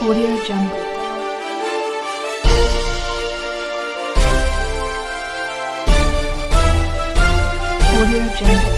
Audio Jungle. Audio Jungle.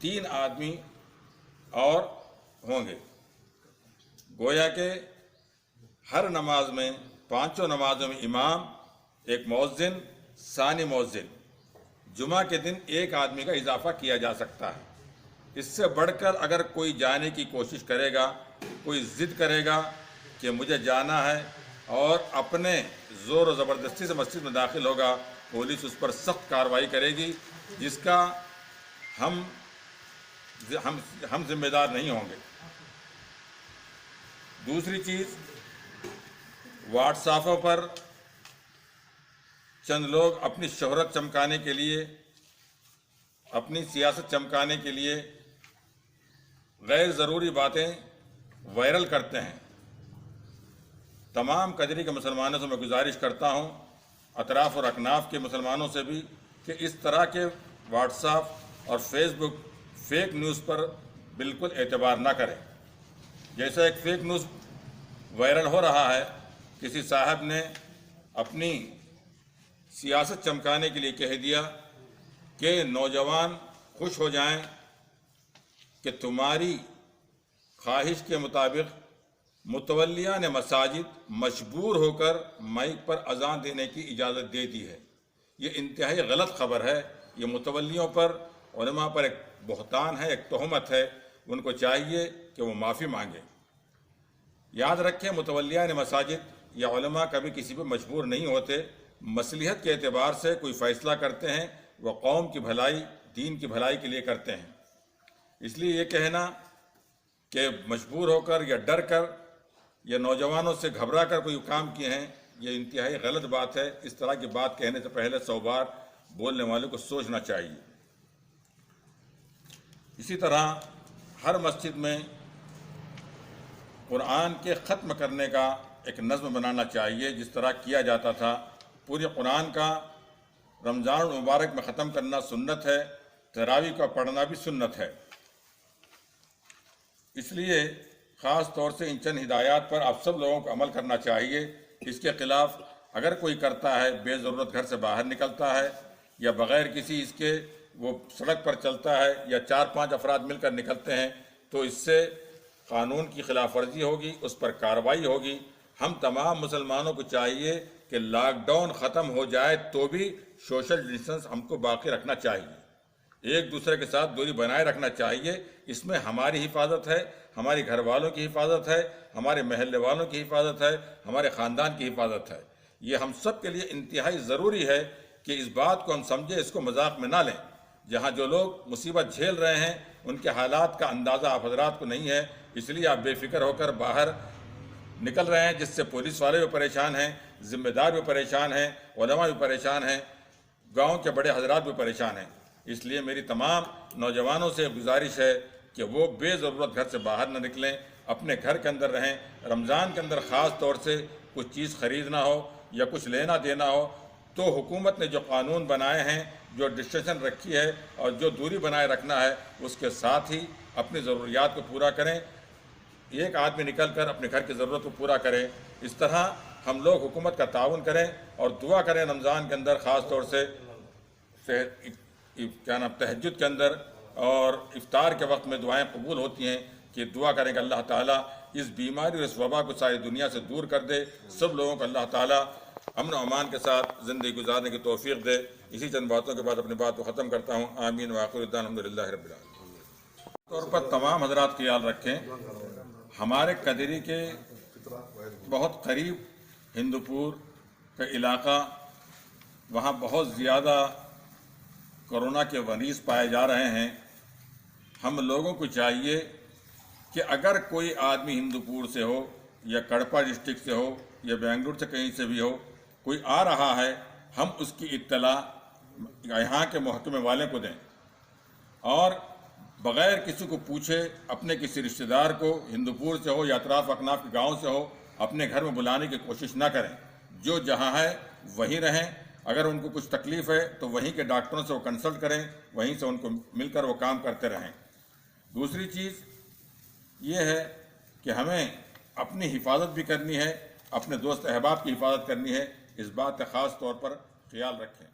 3 آدمی اور ہوں گے۔ گویا کہ ہر نماز میں 5 نمازوں میں امام، ایک مؤذن، ثانی مؤذن، جمعہ کے دن 1 آدمی کا اضافہ کیا جا سکتا ہے۔ اس سے بڑھ کر اگر کوئی جانے کی کوشش کرے گا، کوئی ضد کرے گا کہ مجھے جانا ہے اور اپنے زور و زبردستی سے مسجد میں داخل ہوگا، پولیس اس پر سخت کارروائی کرے گی، جس کا ہم ذمہ دار نہیں ہوں گے۔ دوسری چیز، واٹس ایپوں پر چند لوگ اپنی شہرت چمکانے کے لیے، اپنی سیاست چمکانے کے لیے غیر ضروری باتیں وائرل کرتے ہیں۔ تمام قدری کے مسلمانوں سے میں گزارش کرتا ہوں، اطراف اور اکناف کے مسلمانوں سے بھی، کہ اس طرح کے واٹس ایپ اور فیس بک فیک نیوز پر بالکل اعتبار نہ کریں۔ جیسا ایک فیک نیوز وائرل ہو رہا ہے، کسی صاحب نے اپنی سیاست چمکانے کے لیے کہہ دیا کہ نوجوان خوش ہو جائیں کہ تمہاری خواہش کے مطابق متولیان مساجد مجبور ہو کر مائک پر اذان دینے کی اجازت دے دی ہے۔ یہ انتہائی غلط خبر ہے۔ یہ متولیوں پر، علماء پر ایک بہتان ہے، ایک تہمت ہے۔ ان کو چاہیے کہ وہ معافی مانگیں۔ یاد رکھیں، متولیان مساجد یا علماء کبھی کسی پہ مجبور نہیں ہوتے۔ مصلحت کے اعتبار سے کوئی فیصلہ کرتے ہیں، وہ قوم کی بھلائی، دین کی بھلائی کے لیے کرتے ہیں۔ اس لیے یہ کہنا کہ مجبور ہو کر یا ڈر کر یا نوجوانوں سے گھبرا کر کوئی کام کیے ہیں، یہ انتہائی غلط بات ہے۔ اس طرح کی بات کہنے سے پہلے 100 بار بولنے والوں کو سوچنا چاہیے۔ اسی طرح ہر مسجد میں قرآن کے ختم کرنے کا ایک نظم بنانا چاہیے، جس طرح کیا جاتا تھا۔ پورے قرآن کا رمضان المبارک میں ختم کرنا سنت ہے، تراویح کا پڑھنا بھی سنت ہے۔ اس لیے خاص طور سے ان چند ہدایات پر آپ سب لوگوں کو عمل کرنا چاہیے۔ اس کے خلاف اگر کوئی کرتا ہے، بے ضرورت گھر سے باہر نکلتا ہے یا بغیر کسی اس کے وہ سڑک پر چلتا ہے یا 4-5 افراد مل کر نکلتے ہیں، تو اس سے قانون کی خلاف ورزی ہوگی، اس پر کارروائی ہوگی۔ ہم تمام مسلمانوں کو چاہیے کہ لاک ڈاؤن ختم ہو جائے تو بھی سوشل ڈسٹنس ہم کو باقی رکھنا چاہیے، ایک دوسرے کے ساتھ دوری بنائے رکھنا چاہیے۔ اس میں ہماری حفاظت ہے، ہماری گھر والوں کی حفاظت ہے، ہمارے محلے والوں کی حفاظت ہے، ہمارے خاندان کی حفاظت ہے۔ یہ ہم سب کے لیے انتہائی ضروری ہے کہ اس بات کو ہم سمجھیں، اس کو مذاق میں نہ لیں۔ جہاں جو لوگ مصیبت جھیل رہے ہیں، ان کے حالات کا اندازہ آپ حضرات کو نہیں ہے، اس لیے آپ بے فکر ہو کر باہر نکل رہے ہیں، جس سے پولیس والے بھی پریشان ہیں، ذمہ دار بھی پریشان ہیں، علماء بھی پریشان ہیں، گاؤں کے بڑے حضرات بھی پریشان ہیں۔ اس لیے میری تمام نوجوانوں سے گزارش ہے کہ وہ بے ضرورت گھر سے باہر نہ نکلیں، اپنے گھر کے اندر رہیں۔ رمضان کے اندر خاص طور سے کچھ چیز خریدنا ہو یا کچھ لینا دینا ہو تو حکومت نے جو قانون بنائے ہیں، جو ڈسٹنس رکھی ہے اور جو دوری بنائے رکھنا ہے، اس کے ساتھ ہی اپنی ضروریات کو پورا کریں۔ ایک آدمی نکل کر اپنے گھر کی ضرورت کو پورا کرے۔ اس طرح ہم لوگ حکومت کا تعاون کریں اور دعا کریں رمضان کے اندر، خاص طور سے تہجد کے اندر اور افطار کے وقت میں دعائیں قبول ہوتی ہیں، کہ دعا کریں کہ اللہ تعالیٰ اس بیماری اور اس وبا کو ساری دنیا سے دور کر دے، سب لوگوں کو اللہ تعالیٰ امن و امان کے ساتھ زندگی گزارنے کی توفیق دے۔ اسی چند باتوں کے بعد اپنی بات کو ختم کرتا ہوں۔ آمین وآخر دعوانا الحمدللہ رب العالمین۔ طور پر تمام حضرات خیال رکھیں، ہمارے قدری کے بہت قریب ہندوپور کا علاقہ، وہاں بہت زیادہ کورونا کے مریض پائے جا رہے ہیں۔ ہم لوگوں کو چاہیے کہ اگر کوئی آدمی ہندوپور سے ہو یا کڑپا ڈسٹرکٹ سے ہو یا بنگلور سے کہیں سے بھی ہو، کوئی آ رہا ہے، ہم اس کی اطلاع یہاں کے محکمے والے کو دیں اور بغیر کسی کو پوچھے اپنے کسی رشتہ دار کو ہندوپور سے ہو یا اطراف اکناف کے گاؤں سے ہو اپنے گھر میں بلانے کی کوشش نہ کریں۔ جو جہاں ہے وہیں رہیں۔ اگر ان کو کچھ تکلیف ہے تو وہیں کے ڈاکٹروں سے وہ کنسلٹ کریں، وہیں سے ان کو مل کر وہ کام کرتے رہیں۔ دوسری چیز یہ ہے کہ ہمیں اپنی حفاظت بھی کرنی ہے، اپنے دوست احباب کی حفاظت کرنی ہے۔ اس بات کا خاص طور پر خیال رکھیں۔